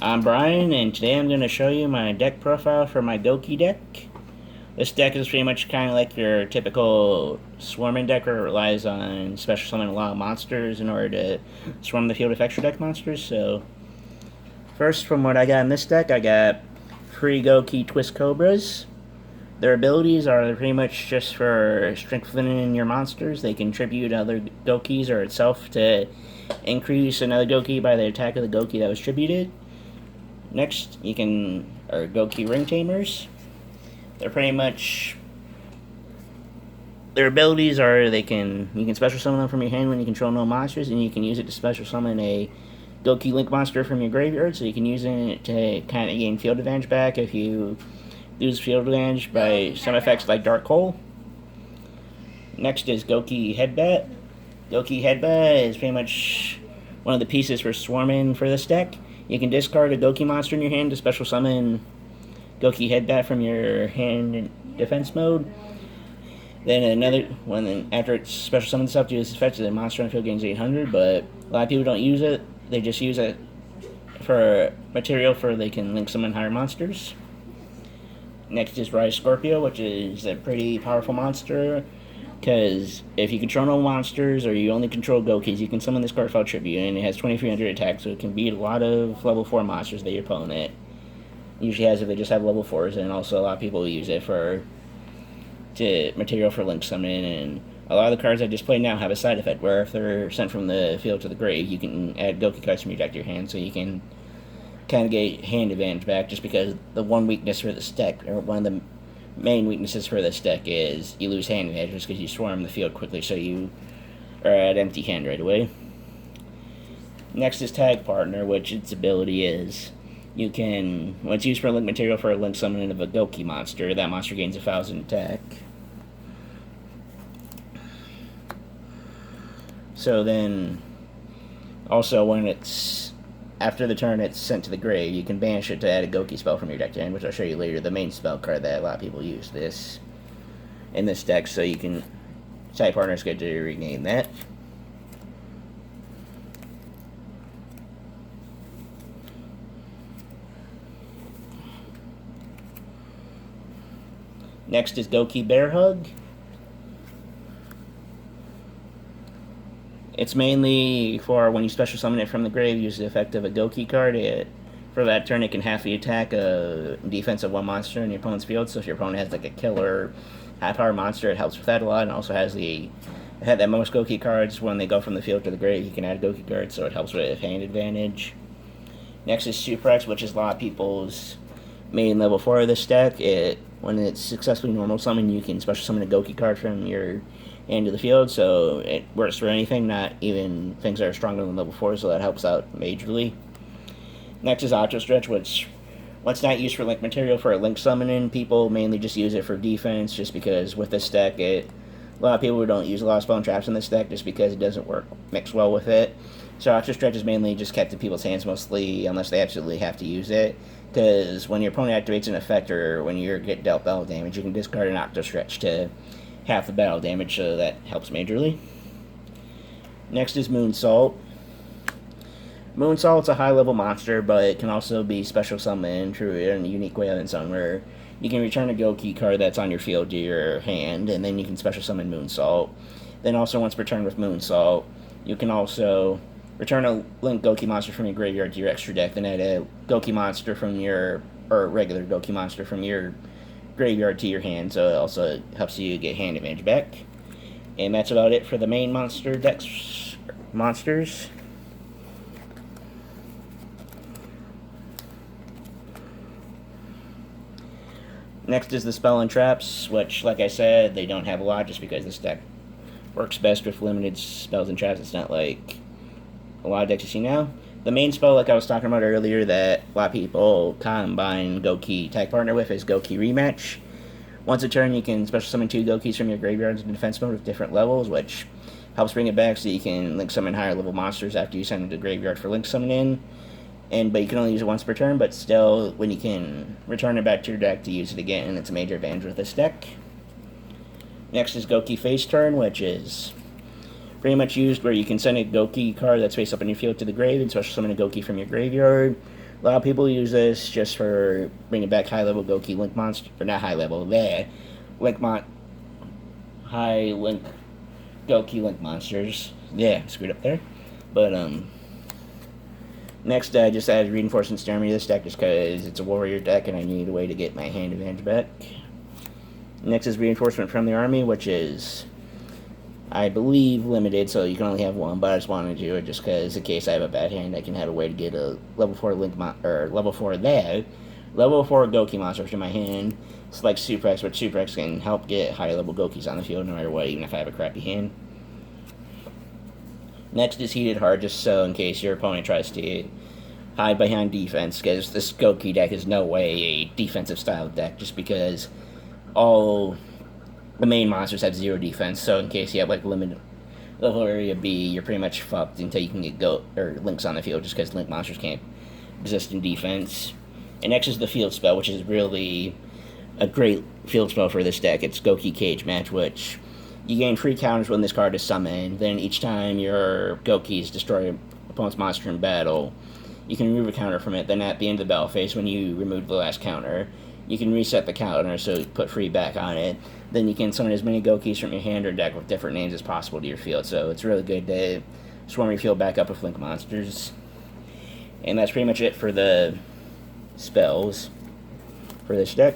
I'm Bryan, and today I'm going to show you my deck profile for my Gouki deck. This deck is pretty much kind of like your typical swarming deck where it relies on special summoning a lot of monsters in order to swarm the field with extra deck monsters. So, first, from what I got in this deck, I got 3 Gouki Twist Cobras. Their abilities are pretty much just for strengthening your monsters. They contribute other Goukis or itself to increase another Gouki by the attack of the Gouki that was tributed. Next, are Gouki Ring Tamers. They're pretty much, their abilities are you can special summon them from your hand when you control no monsters, and you can use it to special summon a Gouki Link monster from your graveyard, so you can use it to kind of gain field advantage back if you lose field advantage by some effects like Dark Hole. Next is Gouki Headbat. Gouki Headbat is pretty much one of the pieces for swarming for this deck. You can discard a Gouki monster in your hand to special summon Gouki Headbat from your hand in defense mode. Then another one, after it's special summoned itself to use this effect, the monster on field gains 800, but a lot of people don't use it. They just use it for material for they can link summon higher monsters. Next is Rise Scorpio, which is a pretty powerful monster, because if you control no monsters or you only control Goukis, you can summon this card without tribute, and it has 2300 attack, so it can beat a lot of level 4 monsters that your opponent usually has if they just have level 4s, and also a lot of people use it to material for link summoning, and a lot of the cards I just played now have a side effect where if they're sent from the field to the grave, you can add Gouki cards from your deck to your hand, so you can kind of get hand advantage back, just because the one weakness for this deck, or one of the main weaknesses for this deck, is you lose hand advantage just because you swarm the field quickly, so you are at empty hand right away. Next is Tag Partner, which its ability is when it's used for link material for a link summoning of a Gouki monster, that monster gains 1000 attack. So then, also when after the turn it's sent to the grave, you can banish it to add a Gouki spell from your deck to hand, which I'll show you later, the main spell card that a lot of people use in this deck, so you can, Tag Partner's good to regain that. Next is Gouki Bear Hug. It's mainly for when you special summon it from the grave, use the effect of a Gouki card. For that turn, it can half the attack defense of one monster in your opponent's field. So if your opponent has like a killer high-power monster, it helps with that a lot. And also has that most Gouki cards, when they go from the field to the grave, you can add Gouki cards, so it helps with hand advantage. Next is Super X, which is a lot of people's main level 4 of this deck. When it's successfully normal summon, you can special summon a Gouki card from your hand to the field, so it works for anything, not even things that are stronger than level 4, so that helps out majorly. Next is Auto Stretch, which, once not used for link material for a link summoning, people mainly just use it for defense, just because with this deck, a lot of people don't use a lot of spell and traps in this deck just because it doesn't mix well with it. So Auto Stretch is mainly just kept in people's hands mostly, unless they absolutely have to use it, because when your opponent activates an effect or when you get dealt battle damage, you can discard an Auto Stretch to half the battle damage, so that helps majorly. Next is Moonsault. Moonsault's a high-level monster, but it can also be special summoned through a unique way in some where you can return a Gouki card that's on your field to your hand, and then you can special summon Moonsault. Then also once per turn with Moonsault, you can also return a Link Gouki monster from your graveyard to your extra deck, then add a Gouki monster regular Gouki monster from your graveyard to your hand, so it also helps you get hand advantage back. And that's about it for the main monsters. Next is the Spell and Traps, which, like I said, they don't have a lot just because this deck works best with limited spells and traps. It's not like a lot of decks you see now. The main spell, like I was talking about earlier, that a lot of people combine Gouki Tag Partner with is Gouki Rematch. Once a turn, you can special summon 2 Goukis from your graveyards in defense mode with different levels, which helps bring it back so you can link summon higher level monsters after you send them to the graveyard for link summoning. But you can only use it once per turn, but still, when you can return it back to your deck to use it again, and it's a major advantage with this deck. Next is Gouki Face Turn, which is pretty much used where you can send a Gouki card that's face up in your field to the grave and special summon a Gouki from your graveyard. A lot of people use this just for bringing back high-level Gouki Link monster, or not high-level, high-link Gouki Link monsters. Yeah, screwed up there. But, next, I just added Reinforcement Army to this deck just because it's a warrior deck and I need a way to get my hand advantage back. Next is Reinforcement from the Army, which is, I believe, limited, so you can only have one, but I just wanted to do it just because in case I have a bad hand, I can have a way to get a level 4 level 4 Gouki monsters in my hand. It's like Suprex, which Suprex can help get higher level Goukis on the field no matter what, even if I have a crappy hand. Next is Heated Heart, just so in case your opponent tries to hide behind defense, because this Gouki deck is no way a defensive style deck, just because all the main monsters have 0 defense, so in case you have like limited level area B, you're pretty much fucked until you can get links on the field, just because link monsters can't exist in defense. And next is the field spell, which is really a great field spell for this deck. It's Gouki Cage Match, which you gain free counters when this card is summoned. Then each time your Goukis destroy an opponent's monster in battle, you can remove a counter from it. Then at the end of the battle phase, when you remove the last counter, you can reset the counter, so you put free back on it. Then you can summon as many Goukis from your hand or deck with different names as possible to your field. So it's really good to swarm your field back up with link monsters. And that's pretty much it for the spells for this deck.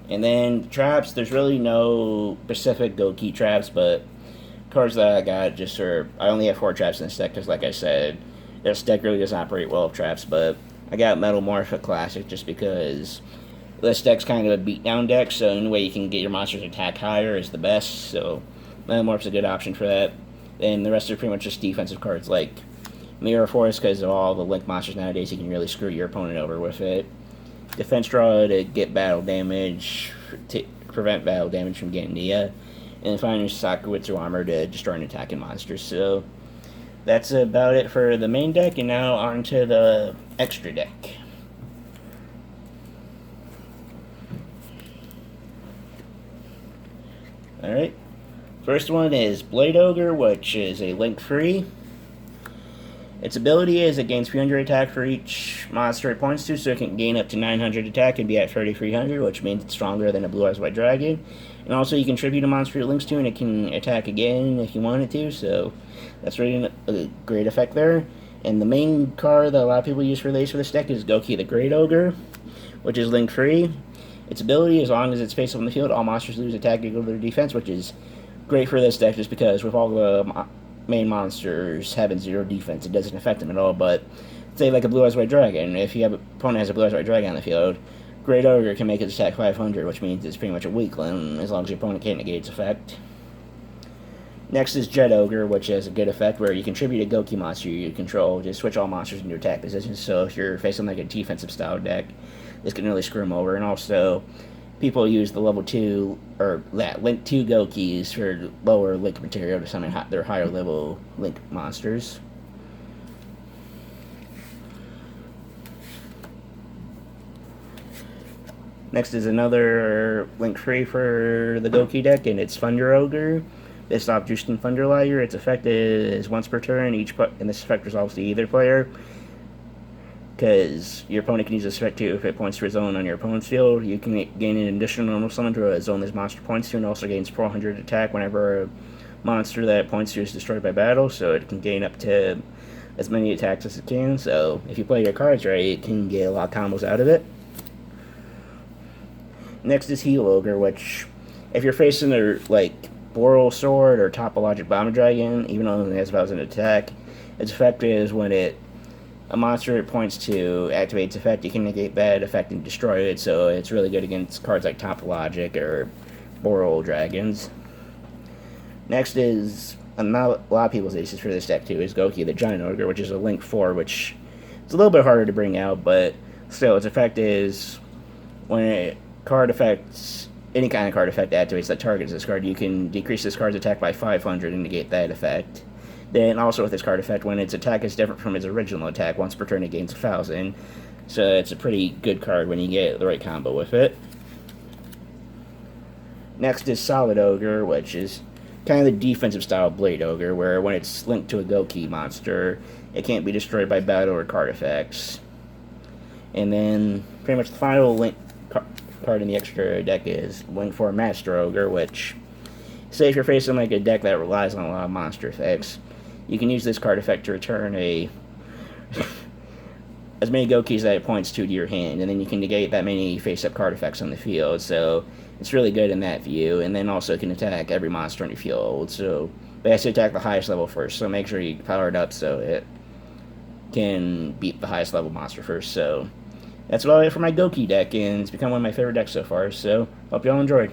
And then traps, there's really no specific Gouki traps, but cards that I got just are, I only have 4 traps in this deck, because like I said, this deck really doesn't operate well with traps, but I got Metamorphic Classic just because this deck's kind of a beatdown deck, so any way you can get your monsters to attack higher is the best, so Metamorph's a good option for that. Then the rest are pretty much just defensive cards like Mirror Force, because of all the link monsters nowadays, you can really screw your opponent over with it. Defense Draw to get battle damage, to prevent battle damage from getting to you. And finally, Sakawitsu Armor to destroy an attacking monster. So that's about it for the main deck, and now on to the extra deck. Alright, first one is Blade Ogre, which is a link free. Its ability is it gains 300 attack for each monster it points to, so it can gain up to 900 attack and be at 3300, which means it's stronger than a Blue Eyes White Dragon. And also you can tribute a monster it links to and it can attack again if you want it to, so that's really a great effect there. And the main card that a lot of people use for this deck is Gouki the Great Ogre, which is link free. Its ability, as long as it's face up on the field, all monsters lose attack equal to their defense, which is great for this deck just because with all the main monsters having 0 defense, it doesn't affect them at all. But say like a Blue Eyes White Dragon, if you have an opponent has a Blue Eyes White Dragon on the field, Great Ogre can make its attack 500, which means it's pretty much a weakling as long as your opponent can't negate its effect. Next is Jet Ogre, which has a good effect where you contribute a Gouki monster you control to switch all monsters into attack positions. So if you're facing like a defensive style deck, this can really screw them over. And also, people use the level 2, or link 2 Goukis for lower link material to summon their higher level link monsters. Next is another link free for the Gouki deck, and it's Thunder Ogre. This off Justin Thunderlighter. Its effect is once per turn, and this effect resolves to either player. Because your opponent can use this effect too if it points to a zone on your opponent's field. You can gain an additional normal summon to a zone this monster points to, and also gains 400 attack whenever a monster that it points to is destroyed by battle, so it can gain up to as many attacks as it can. So if you play your cards right, it can get a lot of combos out of it. Next is Heal Ogre, which if you're facing a Boral Sword or Topologic Bomber Dragon, even though it has about an attack, its effect is when a monster it points to activates effect, you can negate that effect and destroy it, so it's really good against cards like Topologic or Boral Dragons. Next is, a lot of people's aces for this deck too, is Gouki the Giant Ogre, which is a link 4, which is a little bit harder to bring out, but still, its effect is when a card affects, any kind of card effect activates that targets this card, you can decrease this card's attack by 500 and negate that effect. Then also with this card effect, when its attack is different from its original attack, once per turn it gains 1,000. So it's a pretty good card when you get the right combo with it. Next is Solid Ogre, which is kind of the defensive style Blade Ogre, where when it's linked to a Gouki monster, it can't be destroyed by battle or card effects. And then pretty much the final link card in the extra deck is Link for Master Ogre, which, say if you're facing like a deck that relies on a lot of monster effects, you can use this card effect to return a as many Goukis that it points to your hand, and then you can negate that many face-up card effects on the field. So it's really good in that view, and then also can attack every monster on your field. So but it has to attack the highest level first, so make sure you power it up so it can beat the highest level monster first. So that's about it for my Gouki deck, and it's become one of my favorite decks so far. So hope y'all enjoyed.